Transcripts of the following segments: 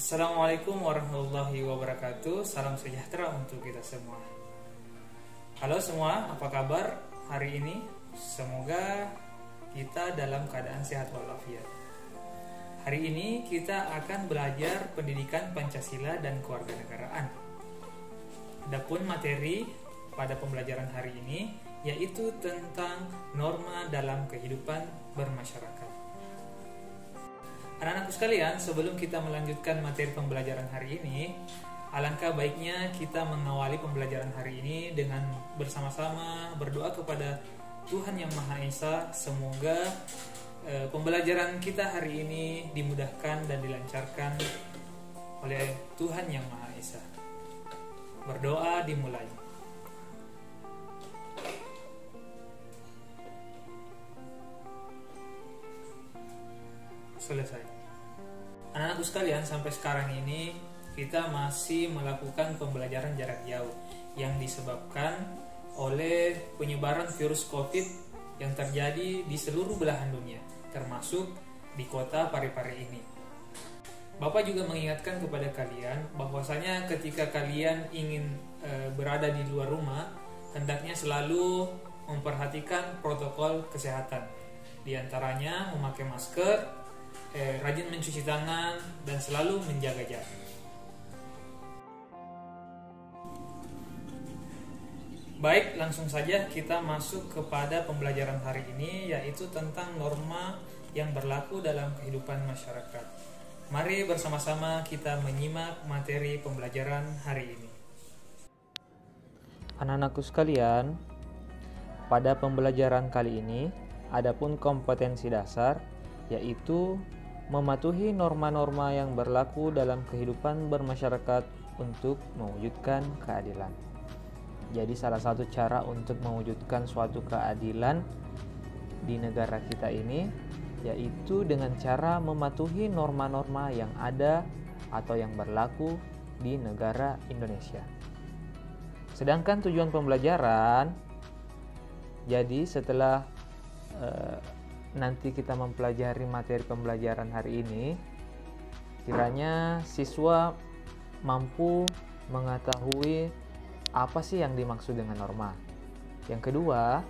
Assalamualaikum warahmatullahi wabarakatuh. Salam sejahtera untuk kita semua. Halo semua, apa kabar hari ini? Semoga kita dalam keadaan sehat walafiat. Hari ini kita akan belajar pendidikan Pancasila dan kewarganegaraan. Adapun materi pada pembelajaran hari ini yaitu tentang norma dalam kehidupan bermasyarakat. Anak-anakku sekalian, sebelum kita melanjutkan materi pembelajaran hari ini, alangkah baiknya kita mengawali pembelajaran hari ini dengan bersama-sama berdoa kepada Tuhan Yang Maha Esa. Semoga pembelajaran kita hari ini dimudahkan dan dilancarkan oleh Tuhan Yang Maha Esa. Berdoa dimulai. Selesai. Anak-anakku sekalian, sampai sekarang ini kita masih melakukan pembelajaran jarak jauh yang disebabkan oleh penyebaran virus COVID yang terjadi di seluruh belahan dunia, termasuk di kota Parepare ini. Bapak juga mengingatkan kepada kalian bahwasanya ketika kalian ingin berada di luar rumah, hendaknya selalu memperhatikan protokol kesehatan. Di antaranya memakai masker, rajin mencuci tangan, dan selalu menjaga jarak. Baik, langsung saja kita masuk kepada pembelajaran hari ini, yaitu tentang norma yang berlaku dalam kehidupan masyarakat. Mari bersama-sama kita menyimak materi pembelajaran hari ini. Anak-anakku sekalian, pada pembelajaran kali ini adapun kompetensi dasar, yaitu mematuhi norma-norma yang berlaku dalam kehidupan bermasyarakat untuk mewujudkan keadilan. Jadi salah satu cara untuk mewujudkan suatu keadilan di negara kita ini yaitu dengan cara mematuhi norma-norma yang ada atau yang berlaku di negara Indonesia. Sedangkan tujuan pembelajaran, jadi setelah nanti kita mempelajari materi pembelajaran hari ini, kiranya siswa mampu mengetahui apa sih yang dimaksud dengan norma. Yang kedua,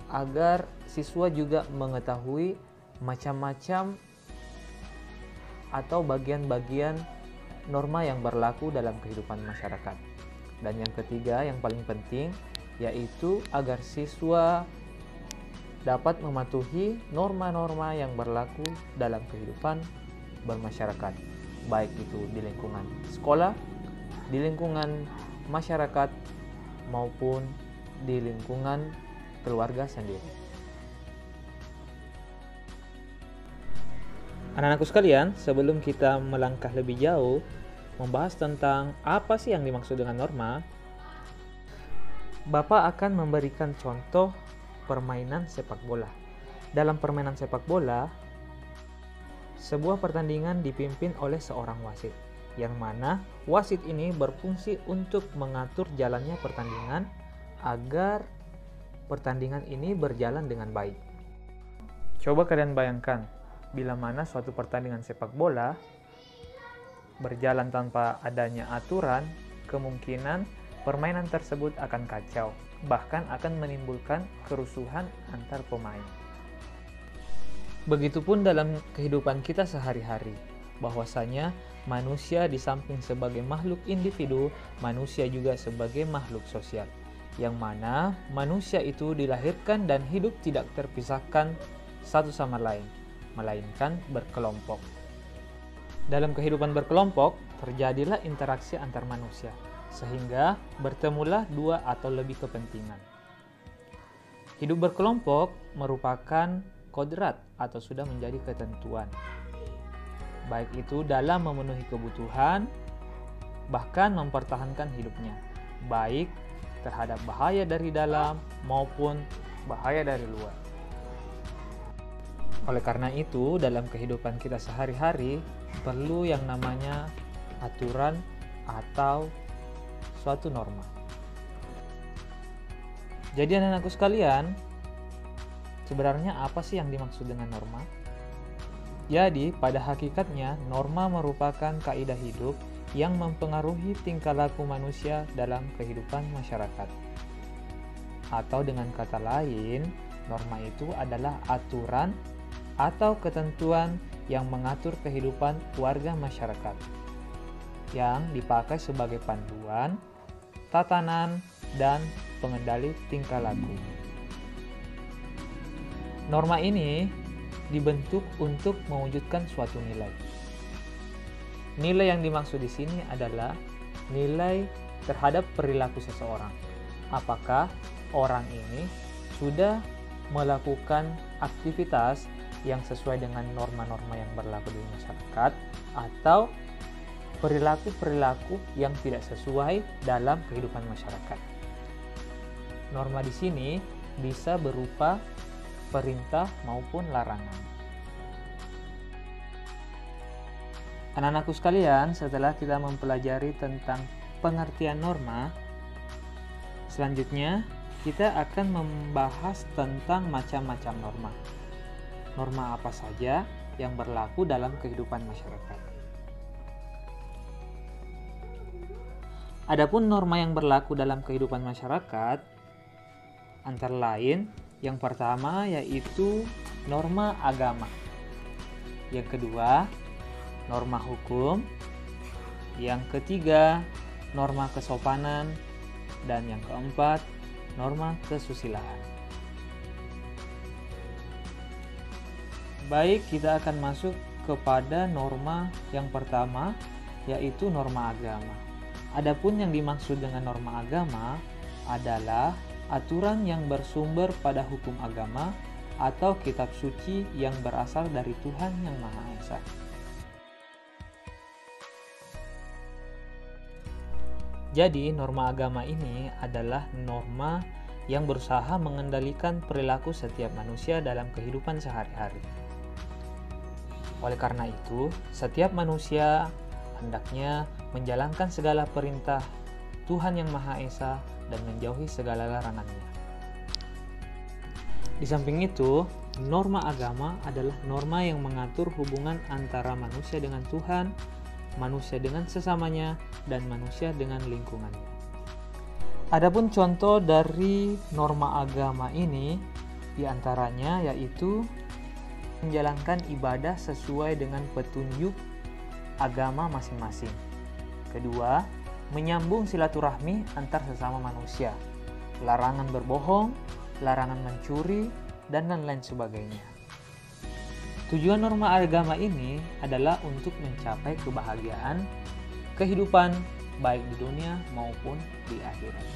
agar siswa juga mengetahui macam-macam atau bagian-bagian norma yang berlaku dalam kehidupan masyarakat. Dan yang ketiga, yang paling penting, yaitu agar siswa dapat mematuhi norma-norma yang berlaku dalam kehidupan bermasyarakat, baik itu di lingkungan sekolah, di lingkungan masyarakat, maupun di lingkungan keluarga sendiri. Anak-anakku sekalian, sebelum kita melangkah lebih jauh membahas tentang apa sih yang dimaksud dengan norma, Bapak akan memberikan contoh permainan sepak bola. Dalam permainan sepak bola, sebuah pertandingan dipimpin oleh seorang wasit, yang mana wasit ini berfungsi untuk mengatur jalannya pertandingan agar pertandingan ini berjalan dengan baik. Coba kalian bayangkan, bila mana suatu pertandingan sepak bola berjalan tanpa adanya aturan, kemungkinan permainan tersebut akan kacau, bahkan akan menimbulkan kerusuhan antar pemain. Begitupun dalam kehidupan kita sehari-hari, bahwasanya manusia di samping sebagai makhluk individu, manusia juga sebagai makhluk sosial, yang mana manusia itu dilahirkan dan hidup tidak terpisahkan satu sama lain, melainkan berkelompok. Dalam kehidupan berkelompok, terjadilah interaksi antar manusia, sehingga bertemulah dua atau lebih kepentingan. Hidup berkelompok merupakan kodrat atau sudah menjadi ketentuan, baik itu dalam memenuhi kebutuhan, bahkan mempertahankan hidupnya, baik terhadap bahaya dari dalam maupun bahaya dari luar. Oleh karena itu, dalam kehidupan kita sehari-hari perlu yang namanya aturan atau suatu norma. Jadi anak-anakku sekalian, sebenarnya apa sih yang dimaksud dengan norma? Jadi, pada hakikatnya, norma merupakan kaidah hidup yang mempengaruhi tingkah laku manusia dalam kehidupan masyarakat. Atau dengan kata lain, norma itu adalah aturan atau ketentuan yang mengatur kehidupan warga masyarakat, yang dipakai sebagai panduan, tatanan, dan pengendali tingkah laku. Norma ini dibentuk untuk mewujudkan suatu nilai. Nilai yang dimaksud di sini adalah nilai terhadap perilaku seseorang. Apakah orang ini sudah melakukan aktivitas yang sesuai dengan norma-norma yang berlaku di masyarakat, atau perilaku-perilaku yang tidak sesuai dalam kehidupan masyarakat. Norma di sini bisa berupa perintah maupun larangan. Anak-anakku sekalian, setelah kita mempelajari tentang pengertian norma, selanjutnya kita akan membahas tentang macam-macam norma. Norma apa saja yang berlaku dalam kehidupan masyarakat. Adapun norma yang berlaku dalam kehidupan masyarakat, antara lain yang pertama yaitu norma agama. Yang kedua, norma hukum. Yang ketiga, norma kesopanan. Dan yang keempat, norma kesusilaan. Baik, kita akan masuk kepada norma yang pertama, yaitu norma agama. Adapun yang dimaksud dengan norma agama adalah aturan yang bersumber pada hukum agama atau kitab suci yang berasal dari Tuhan Yang Maha Esa. Jadi, norma agama ini adalah norma yang berusaha mengendalikan perilaku setiap manusia dalam kehidupan sehari-hari. Oleh karena itu, setiap manusia hendaknya menjalankan segala perintah Tuhan Yang Maha Esa dan menjauhi segala larangannya. Di samping itu, norma agama adalah norma yang mengatur hubungan antara manusia dengan Tuhan, manusia dengan sesamanya, dan manusia dengan lingkungannya. Adapun contoh dari norma agama ini diantaranya yaitu menjalankan ibadah sesuai dengan petunjuk agama masing-masing. Kedua, menyambung silaturahmi antar sesama manusia. Larangan berbohong, larangan mencuri, dan lain-lain sebagainya. Tujuan norma agama ini adalah untuk mencapai kebahagiaan kehidupan baik di dunia maupun di akhirat.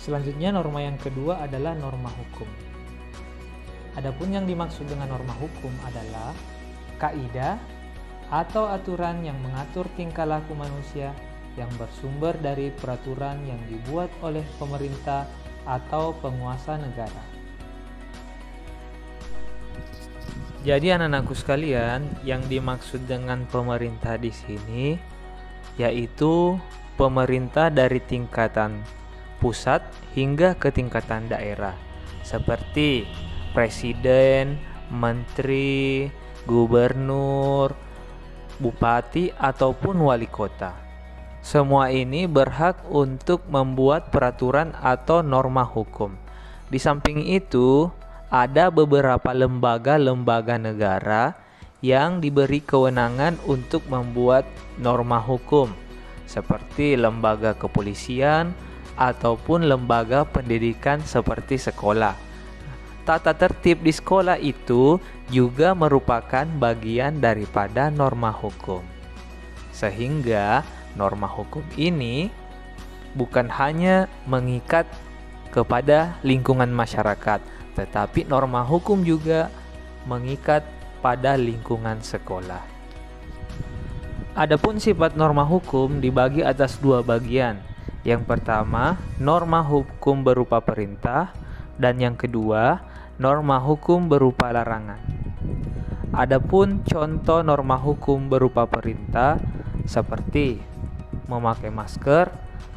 Selanjutnya, norma yang kedua adalah norma hukum. Adapun yang dimaksud dengan norma hukum adalah kaidah atau aturan yang mengatur tingkah laku manusia yang bersumber dari peraturan yang dibuat oleh pemerintah atau penguasa negara. Jadi anak-anakku sekalian, yang dimaksud dengan pemerintah di sini yaitu pemerintah dari tingkatan pusat hingga ke tingkatan daerah, seperti presiden, menteri, gubernur, bupati, ataupun wali kota. Semua ini berhak untuk membuat peraturan atau norma hukum. Di samping itu, ada beberapa lembaga-lembaga negara yang diberi kewenangan untuk membuat norma hukum, seperti lembaga kepolisian ataupun lembaga pendidikan seperti sekolah. Tata tertib di sekolah itu juga merupakan bagian daripada norma hukum. Sehingga norma hukum ini bukan hanya mengikat kepada lingkungan masyarakat, tetapi norma hukum juga mengikat pada lingkungan sekolah. Adapun sifat norma hukum dibagi atas dua bagian. Yang pertama, norma hukum berupa perintah, dan yang kedua, norma hukum berupa larangan. Adapun contoh norma hukum berupa perintah seperti memakai masker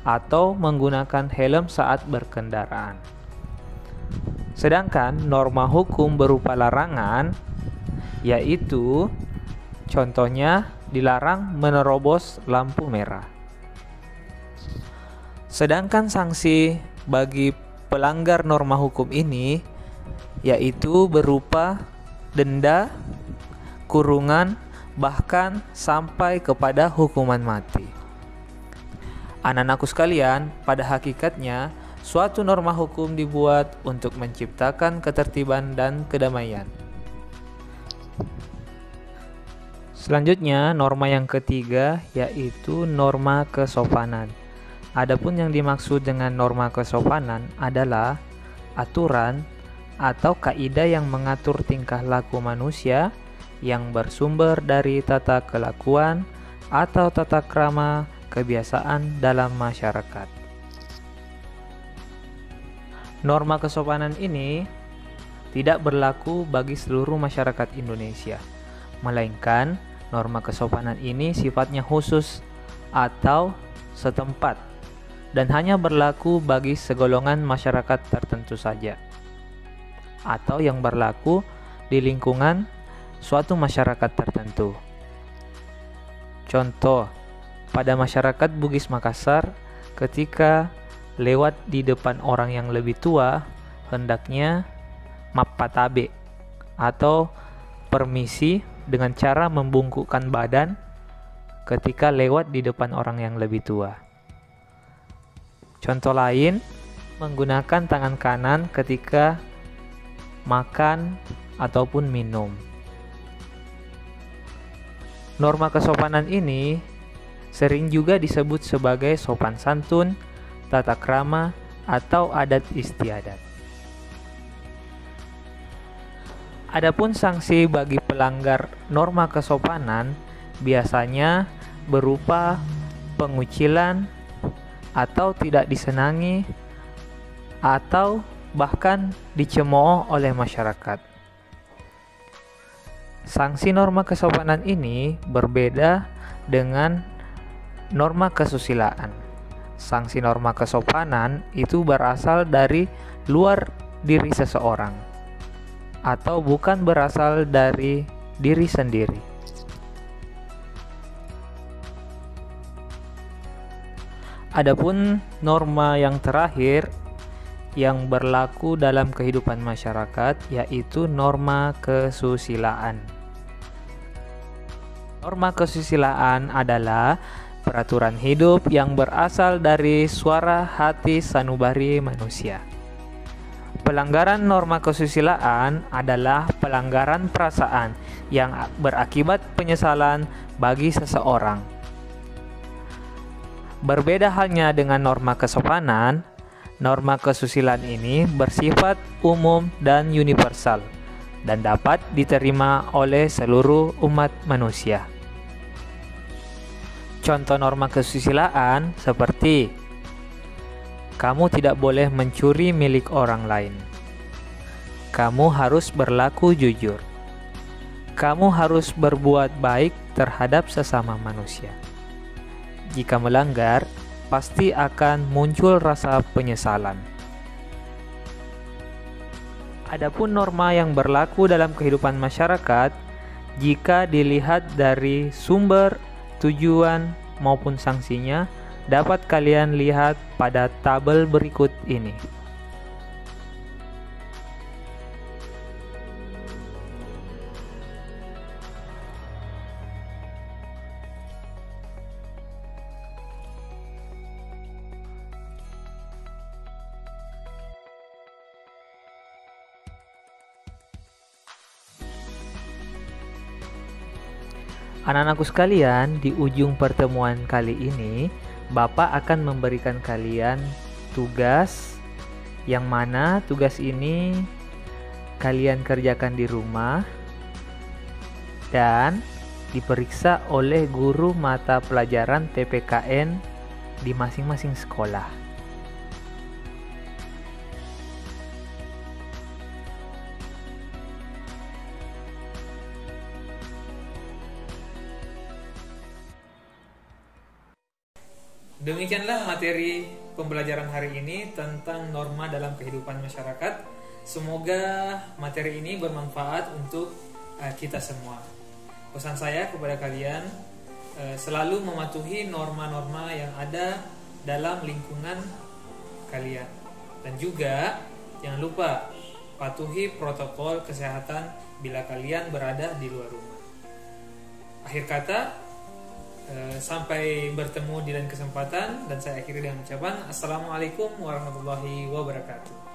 atau menggunakan helm saat berkendaraan. Sedangkan norma hukum berupa larangan, yaitu contohnya dilarang menerobos lampu merah. Sedangkan sanksi bagi pelanggar norma hukum ini yaitu berupa denda, kurungan, bahkan sampai kepada hukuman mati. Anak-anakku sekalian, pada hakikatnya suatu norma hukum dibuat untuk menciptakan ketertiban dan kedamaian. Selanjutnya, norma yang ketiga yaitu norma kesopanan. Adapun yang dimaksud dengan norma kesopanan adalah aturan atau kaidah yang mengatur tingkah laku manusia yang bersumber dari tata kelakuan atau tata krama kebiasaan dalam masyarakat. Norma kesopanan ini tidak berlaku bagi seluruh masyarakat Indonesia, melainkan norma kesopanan ini sifatnya khusus atau setempat dan hanya berlaku bagi segolongan masyarakat tertentu saja, atau yang berlaku di lingkungan suatu masyarakat tertentu. Contoh, pada masyarakat Bugis Makassar, ketika lewat di depan orang yang lebih tua, hendaknya mapatabe atau permisi dengan cara membungkukkan badan ketika lewat di depan orang yang lebih tua. Contoh lain, menggunakan tangan kanan ketika makan ataupun minum. Norma kesopanan ini sering juga disebut sebagai sopan santun, tata krama, atau adat istiadat. Adapun sanksi bagi pelanggar norma kesopanan biasanya berupa pengucilan atau tidak disenangi atau bahkan dicemooh oleh masyarakat. Sanksi norma kesopanan ini berbeda dengan norma kesusilaan. Sanksi norma kesopanan itu berasal dari luar diri seseorang atau bukan berasal dari diri sendiri. Adapun norma yang terakhir yang berlaku dalam kehidupan masyarakat yaitu norma kesusilaan. Norma kesusilaan adalah peraturan hidup yang berasal dari suara hati sanubari manusia. Pelanggaran norma kesusilaan adalah pelanggaran perasaan yang berakibat penyesalan bagi seseorang. Berbeda halnya dengan norma kesopanan, norma kesusilaan ini bersifat umum dan universal dan dapat diterima oleh seluruh umat manusia. Contoh norma kesusilaan seperti kamu tidak boleh mencuri milik orang lain. Kamu harus berlaku jujur. Kamu harus berbuat baik terhadap sesama manusia. Jika melanggar, pasti akan muncul rasa penyesalan. Adapun norma yang berlaku dalam kehidupan masyarakat, jika dilihat dari sumber, tujuan, maupun sanksinya, dapat kalian lihat pada tabel berikut ini. Anak-anakku sekalian, di ujung pertemuan kali ini, Bapak akan memberikan kalian tugas, yang mana tugas ini kalian kerjakan di rumah dan diperiksa oleh guru mata pelajaran TPKN di masing-masing sekolah. Demikianlah materi pembelajaran hari ini tentang norma dalam kehidupan masyarakat. Semoga materi ini bermanfaat untuk kita semua. Pesan saya kepada kalian, selalu mematuhi norma-norma yang ada dalam lingkungan kalian. Dan juga jangan lupa patuhi protokol kesehatan bila kalian berada di luar rumah. Akhir kata, sampai bertemu di lain kesempatan, dan saya akhiri dengan ucapan Assalamualaikum warahmatullahi wabarakatuh.